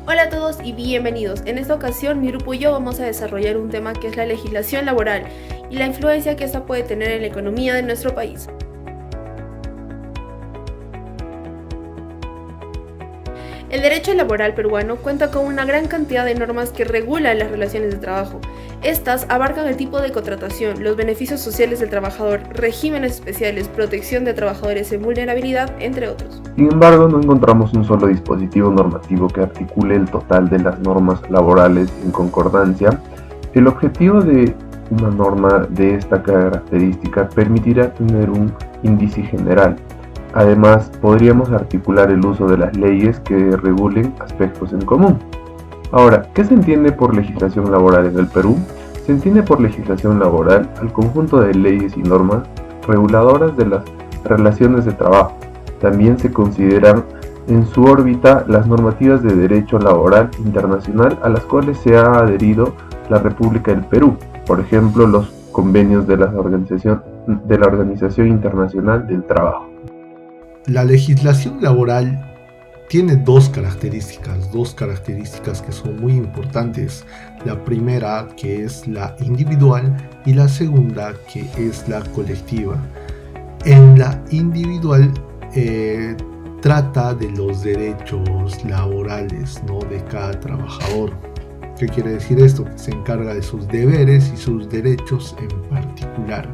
Hola a todos y bienvenidos. En esta ocasión mi grupo y yo vamos a desarrollar un tema que es la legislación laboral y la influencia que esta puede tener en la economía de nuestro país. El derecho laboral peruano cuenta con una gran cantidad de normas que regulan las relaciones de trabajo. Estas abarcan el tipo de contratación, los beneficios sociales del trabajador, regímenes especiales, protección de trabajadores en vulnerabilidad, entre otros. Sin embargo, no encontramos un solo dispositivo normativo que articule el total de las normas laborales en concordancia. El objetivo de una norma de esta característica permitirá tener un índice general. Además, podríamos articular el uso de las leyes que regulen aspectos en común. Ahora, ¿qué se entiende por legislación laboral en el Perú? Se entiende por legislación laboral al conjunto de leyes y normas reguladoras de las relaciones de trabajo. También se consideran en su órbita las normativas de derecho laboral internacional a las cuales se ha adherido la República del Perú, por ejemplo, los convenios de la Organización Internacional del Trabajo. La legislación laboral tiene dos características que son muy importantes. La primera, que es la individual, y la segunda, que es la colectiva. En la individual trata de los derechos laborales, ¿no?, de cada trabajador. ¿Qué quiere decir esto? Que se encarga de sus deberes y sus derechos en particular.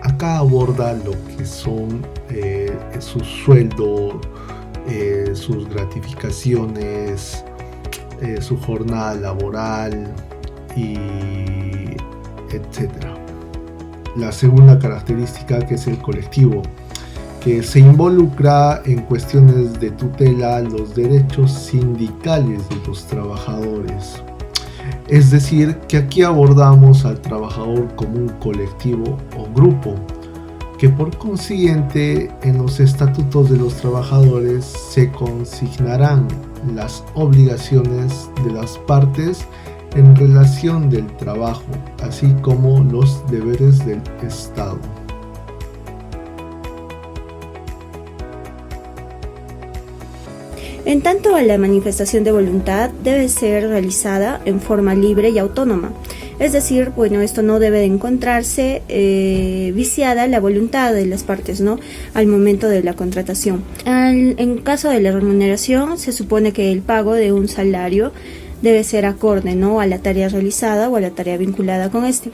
Acá aborda lo que son su sueldo, sus gratificaciones, su jornada laboral y etc. La segunda característica, que es el colectivo, que se involucra en cuestiones de tutela a los derechos sindicales de los trabajadores. Es decir, que aquí abordamos al trabajador como un colectivo o grupo, que por consiguiente en los estatutos de los trabajadores se consignarán las obligaciones de las partes en relación del trabajo, así como los deberes del Estado. En tanto a la manifestación de voluntad debe ser realizada en forma libre y autónoma. Es decir, esto no debe de encontrarse viciada la voluntad de las partes, ¿no?, al momento de la contratación. En caso de la remuneración, se supone que el pago de un salario debe ser acorde, ¿no?, a la tarea realizada o a la tarea vinculada con este.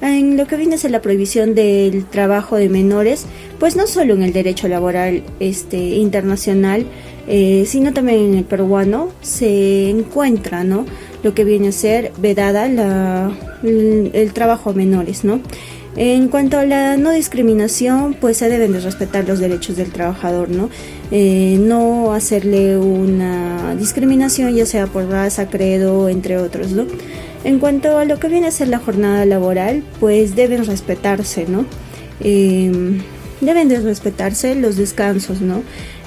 En lo que viene a ser la prohibición del trabajo de menores, pues no solo en el derecho laboral internacional, sino también en el peruano se encuentra, ¿no?, lo que viene a ser vedada el trabajo a menores, ¿no? En cuanto a la no discriminación, pues se deben de respetar los derechos del trabajador, ¿no? No hacerle una discriminación, ya sea por raza, credo, entre otros, ¿no? En cuanto a lo que viene a ser la jornada laboral, pues deben respetarse, ¿no? Deben de respetarse los descansos, ¿no?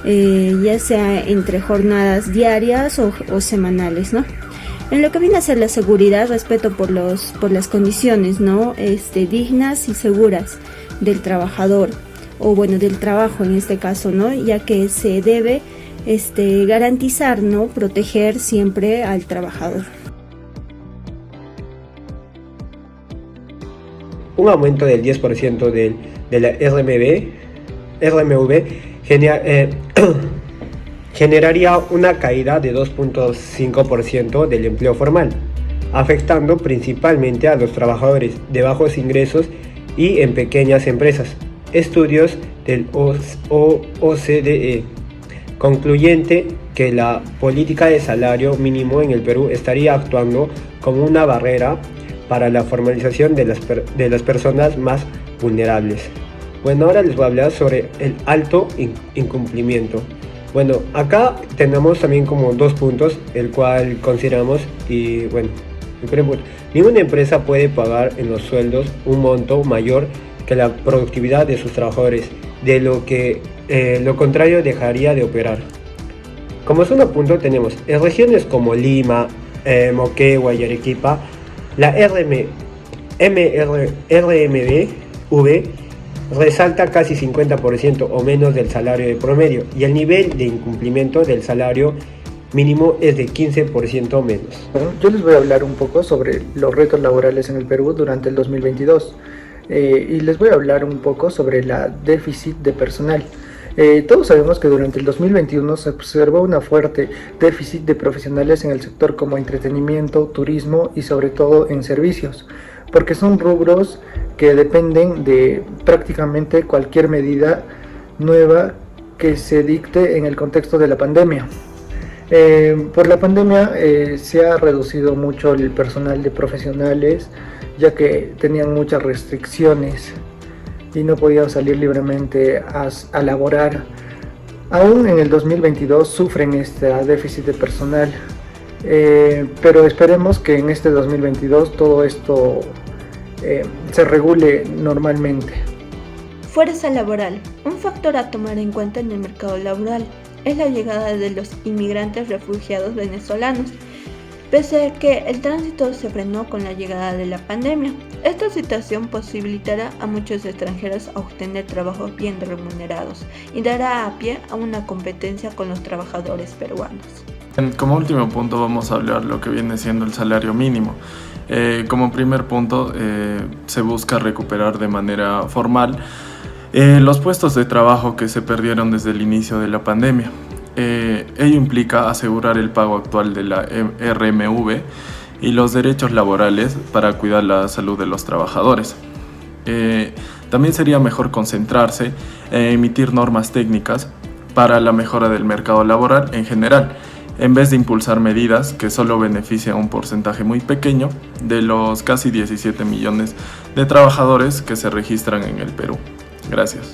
Ya sea entre jornadas diarias o semanales, ¿no? En lo que viene a ser la seguridad, respeto por las condiciones, ¿no?, dignas y seguras del trabajador, o del trabajo en este caso, ¿no?, ya que se debe garantizar, ¿no?, proteger siempre al trabajador. Un aumento del 10% de la RMV generaría una caída de 2.5% del empleo formal, afectando principalmente a los trabajadores de bajos ingresos y en pequeñas empresas. Estudios del OCDE concluyente que la política de salario mínimo en el Perú estaría actuando como una barrera para la formalización de las personas más vulnerables. Ahora les voy a hablar sobre el alto incumplimiento. Acá tenemos también como dos puntos, el cual consideramos el primer punto. Ninguna empresa puede pagar en los sueldos un monto mayor que la productividad de sus trabajadores, de lo que lo contrario dejaría de operar. Como segundo punto tenemos en regiones como Lima, Moquegua y Arequipa, la RMV resalta casi 50% o menos del salario de promedio, y el nivel de incumplimiento del salario mínimo es de 15% menos. Yo les voy a hablar un poco sobre los retos laborales en el Perú durante el 2022 y les voy a hablar un poco sobre la déficit de personal. Todos sabemos que durante el 2021 se observó una fuerte déficit de profesionales en el sector como entretenimiento, turismo y sobre todo en servicios, porque son rubros que dependen de prácticamente cualquier medida nueva que se dicte en el contexto de la pandemia. Por la pandemia se ha reducido mucho el personal de profesionales, ya que tenían muchas restricciones y no podían salir libremente a laborar. Aún en el 2022 sufren este déficit de personal, pero esperemos que en este 2022 todo esto se regule normalmente. Fuerza laboral. Un factor a tomar en cuenta en el mercado laboral es la llegada de los inmigrantes refugiados venezolanos. Pese a que el tránsito se frenó con la llegada de la pandemia, esta situación posibilitará a muchos extranjeros a obtener trabajos bien remunerados y dará a pie a una competencia con los trabajadores peruanos. Como último punto vamos a hablar lo que viene siendo el salario mínimo. Como primer punto se busca recuperar de manera formal los puestos de trabajo que se perdieron desde el inicio de la pandemia. Ello implica asegurar el pago actual de la RMV y los derechos laborales para cuidar la salud de los trabajadores. También sería mejor concentrarse en emitir normas técnicas para la mejora del mercado laboral en general, en vez de impulsar medidas que solo benefician a un porcentaje muy pequeño de los casi 17 millones de trabajadores que se registran en el Perú. Gracias.